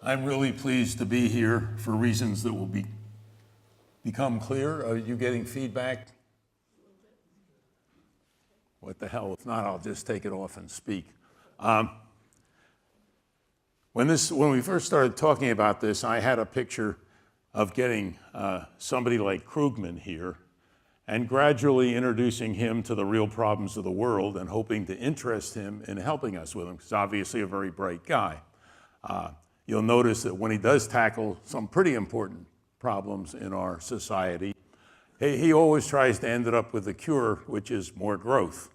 I'm really pleased to be here for reasons that will become clear. Are you getting feedback? What the hell? If not, I'll just take it off and speak. When we first started talking about this, I had a picture of getting somebody like Krugman here and gradually introducing him to the real problems of the world and hoping to interest him in helping us with them, because obviously a very bright guy. You'll notice that when he does tackle some pretty important problems in our society, he always tries to end it up with a cure, which is more growth.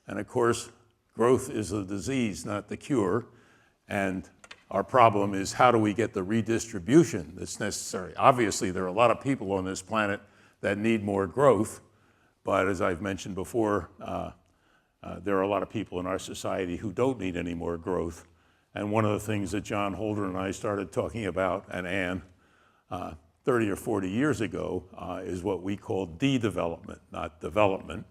And of course, growth is a disease, not the cure. And our problem is, how do we get the redistribution that's necessary? Obviously, there are a lot of people on this planet that need more growth. But as I've mentioned before, there are a lot of people in our society who don't need any more growth. And one of the things that John Holder and I started talking about, and Ann, 30 or 40 years ago, is what we call de-development, not development.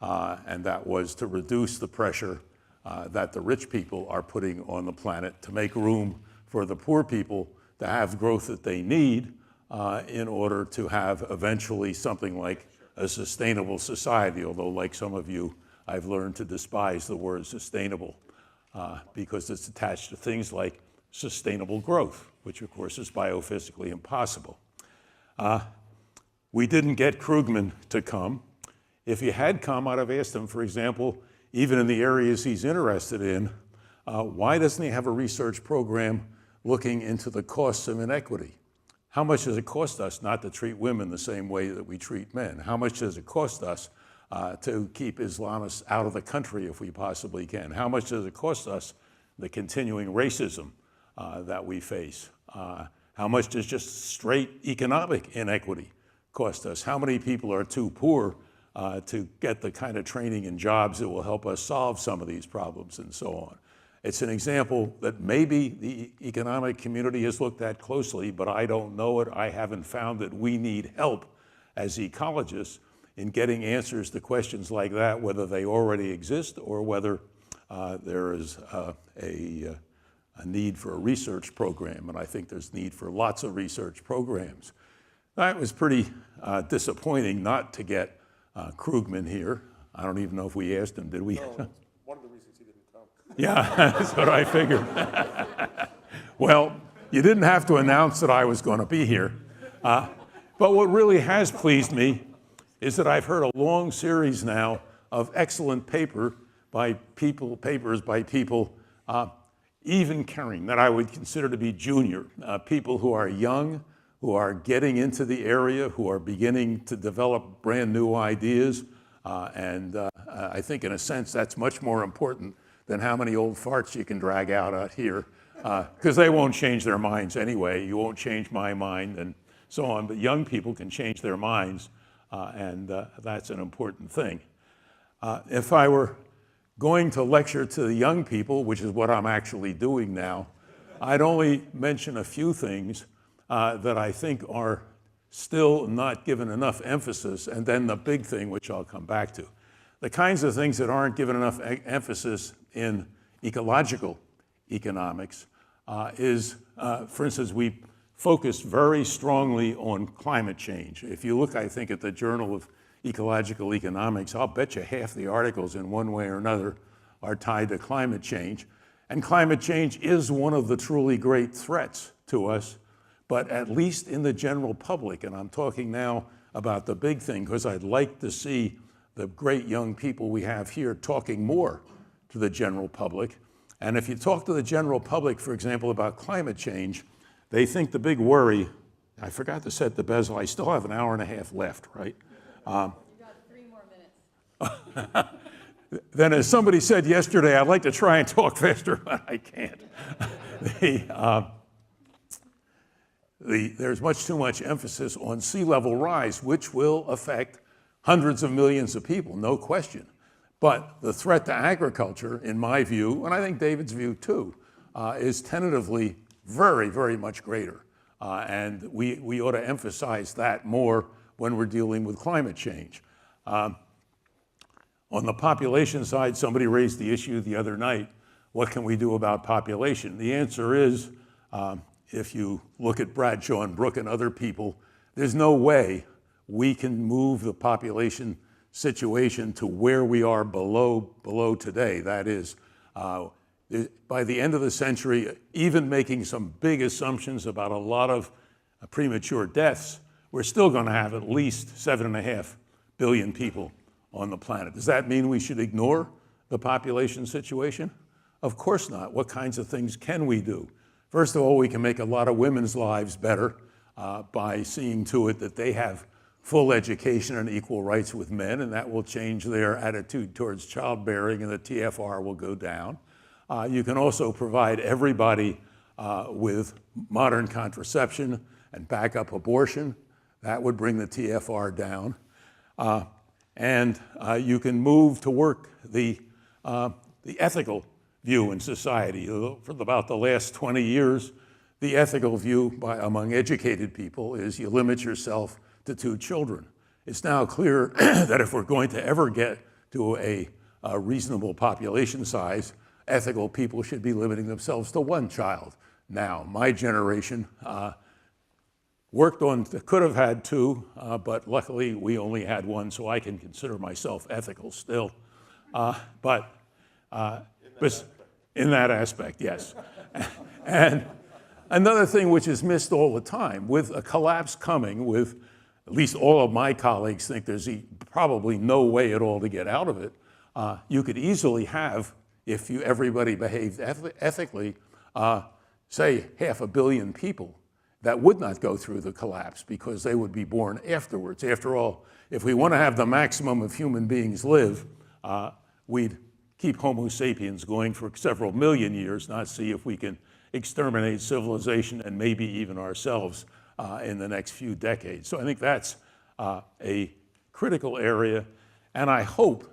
And that was to reduce the pressure that the rich people are putting on the planet to make room for the poor people to have growth that they need in order to have eventually something like a sustainable society, although like some of you, I've learned to despise the word sustainable because it's attached to things like sustainable growth, which of course is biophysically impossible. We didn't get Krugman to come. If he had come, I'd have asked him, for example, even in the areas he's interested in, why doesn't he have a research program looking into the costs of inequity? How much does it cost us not to treat women the same way that we treat men? How much does it cost us to keep Islamists out of the country if we possibly can? How much does it cost us the continuing racism that we face? How much does just straight economic inequity cost us? How many people are too poor to get the kind of training and jobs that will help us solve some of these problems and so on? It's an example that maybe the economic community has looked at closely, but I don't know it. I haven't found that we need help as ecologists in getting answers to questions like that, whether they already exist or whether there is a need for a research program. And I think there's need for lots of research programs. That was pretty disappointing not to get Krugman here. I don't even know if we asked him, did we? No, one of the reasons he didn't come. Yeah, that's what I figured. Well, you didn't have to announce that I was going to be here. But what really has pleased me is that I've heard a long series now of excellent papers by people even caring that I would consider to be junior, people who are young, who are getting into the area, who are beginning to develop brand new ideas. And I think in a sense that's much more important than how many old farts you can drag out here, because they won't change their minds anyway. You won't change my mind and so on, but young people can change their minds, and that's an important thing. If I were going to lecture to the young people, which is what I'm actually doing now, I'd only mention a few things that I think are still not given enough emphasis, and then the big thing, which I'll come back to. The kinds of things that aren't given enough emphasis in ecological economics is, for instance, we focus very strongly on climate change. If you look, I think, at the Journal of Ecological Economics, I'll bet you half the articles in one way or another are tied to climate change. And climate change is one of the truly great threats to us, but at least in the general public, and I'm talking now about the big thing, because I'd like to see the great young people we have here talking more to the general public. And if you talk to the general public, for example, about climate change, they think the big worry, I forgot to set the bezel, I still have an hour and a half left, right? You got 3 more minutes. Then as somebody said yesterday, I'd like to try and talk faster, but I can't. There's much too much emphasis on sea level rise, which will affect hundreds of millions of people, no question. But the threat to agriculture, in my view, and I think David's view too, is tentatively very, very much greater. And we ought to emphasize that more when we're dealing with climate change. On the population side, somebody raised the issue the other night, what can we do about population? The answer is if you look at Bradshaw and Brooke and other people, there's no way we can move the population situation to where we are below today. That is, by the end of the century, even making some big assumptions about a lot of premature deaths, we're still going to have at least 7.5 billion people on the planet. Does that mean we should ignore the population situation? Of course not. What kinds of things can we do? First of all, we can make a lot of women's lives better by seeing to it that they have full education and equal rights with men, and that will change their attitude towards childbearing, and the TFR will go down. You can also provide everybody with modern contraception and backup abortion. That would bring the TFR down. And you can move to work the ethical view in society. For about the last 20 years, the ethical view among educated people is you limit yourself to 2 children. It's now clear that if we're going to ever get to a reasonable population size, ethical people should be limiting themselves to 1 child. Now, my generation could have had 2, but luckily we only had 1, so I can consider myself ethical still. But in that aspect, yes. And another thing which is missed all the time, with a collapse coming, with at least all of my colleagues think there's probably no way at all to get out of it, you could easily have, if everybody behaved ethically, say 500 million people that would not go through the collapse because they would be born afterwards. After all, if we want to have the maximum of human beings live, we'd keep Homo sapiens going for several million years, not see if we can exterminate civilization and maybe even ourselves in the next few decades. So I think that's a critical area, and I hope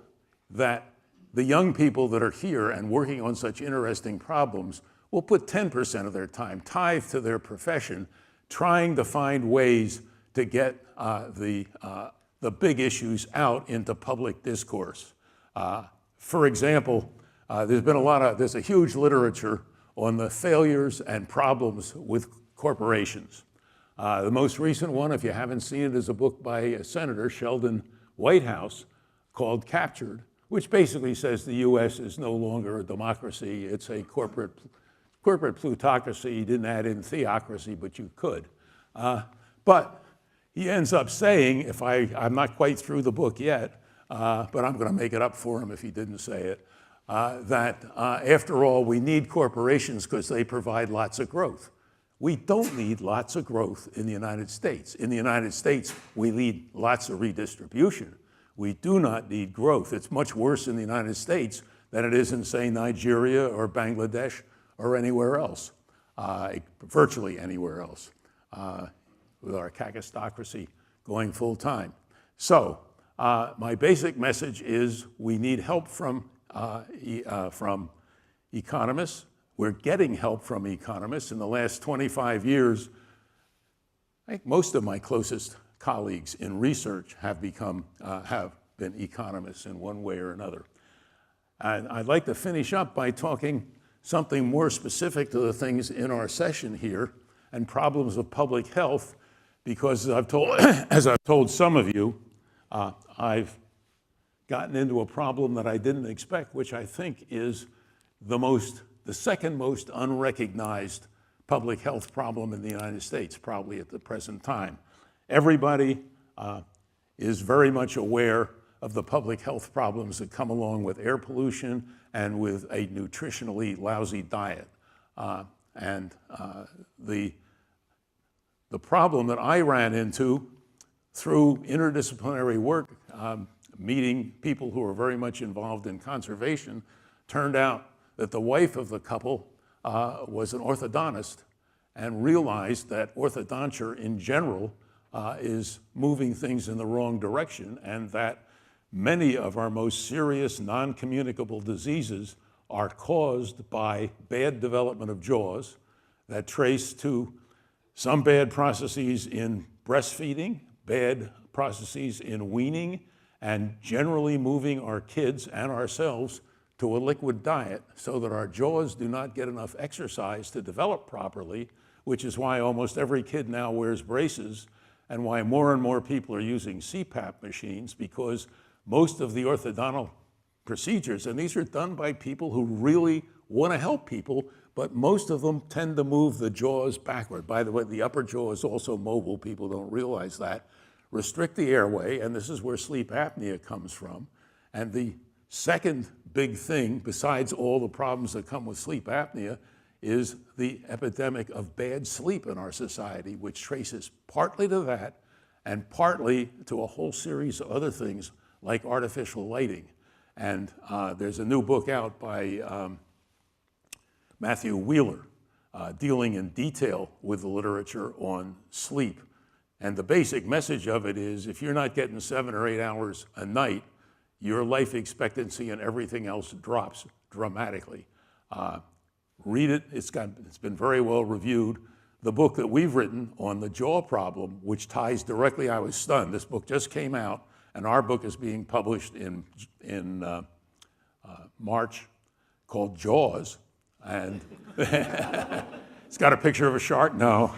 that the young people that are here and working on such interesting problems will put 10% of their time, tithe to their profession, trying to find ways to get the big issues out into public discourse. For example, there's a huge literature on the failures and problems with corporations. The most recent one, if you haven't seen it, is a book by Senator Sheldon Whitehouse called Captured, which basically says the U.S. is no longer a democracy. It's a corporate plutocracy. He didn't add in theocracy, but you could. But he ends up saying, I'm not quite through the book yet, but I'm going to make it up for him if he didn't say it, that after all, we need corporations because they provide lots of growth. We don't need lots of growth in the United States. In the United States, we need lots of redistribution. We do not need growth. It's much worse in the United States than it is in, say, Nigeria or Bangladesh or anywhere else, virtually anywhere else, with our kakistocracy going full time. So my basic message is we need help from economists. We're getting help from economists. In the last 25 years, I think most of my closest colleagues in research have been economists in one way or another. And I'd like to finish up by talking something more specific to the things in our session here and problems of public health, because as I've told some of you, I've gotten into a problem that I didn't expect, which I think is the second most unrecognized public health problem in the United States, probably at the present time. Everybody is very much aware of the public health problems that come along with air pollution and with a nutritionally lousy diet. The problem that I ran into through interdisciplinary work, meeting people who are very much involved in conservation, turned out that the wife of the couple was an orthodontist and realized that orthodonture in general is moving things in the wrong direction, and that many of our most serious non-communicable diseases are caused by bad development of jaws that trace to some bad processes in breastfeeding, bad processes in weaning, and generally moving our kids and ourselves to a liquid diet so that our jaws do not get enough exercise to develop properly, which is why almost every kid now wears braces and why more and more people are using CPAP machines, because most of the orthodontal procedures, and these are done by people who really want to help people, but most of them tend to move the jaws backward. By the way, the upper jaw is also mobile. People don't realize that. Restrict the airway, and this is where sleep apnea comes from. And the second big thing, besides all the problems that come with sleep apnea, is the epidemic of bad sleep in our society, which traces partly to that and partly to a whole series of other things like artificial lighting. And there's a new book out by Matthew Wheeler dealing in detail with the literature on sleep. And the basic message of it is, if you're not getting 7 or 8 hours a night, your life expectancy and everything else drops dramatically. Read it, it's been very well reviewed. The book that we've written on the jaw problem, which ties directly, I was stunned, this book just came out, and our book is being published in March, called Jaws, and it's got a picture of a shark, no.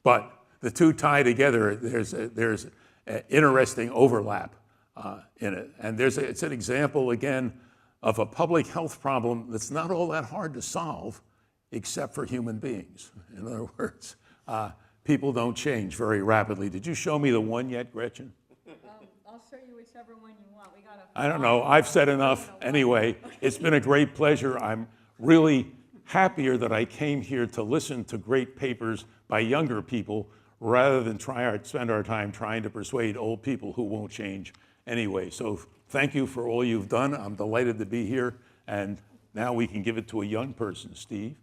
But the two tie together. There's an interesting overlap in it. And it's an example, again, of a public health problem that's not all that hard to solve, except for human beings. In other words, people don't change very rapidly. Did you show me the one yet, Gretchen? I'll show you whichever one you want. We got I don't know. I've said enough. Anyway, it's been a great pleasure. I'm really happier that I came here to listen to great papers by younger people rather than spend our time trying to persuade old people who won't change anyway. So thank you for all you've done. I'm delighted to be here. And now we can give it to a young person, Steve.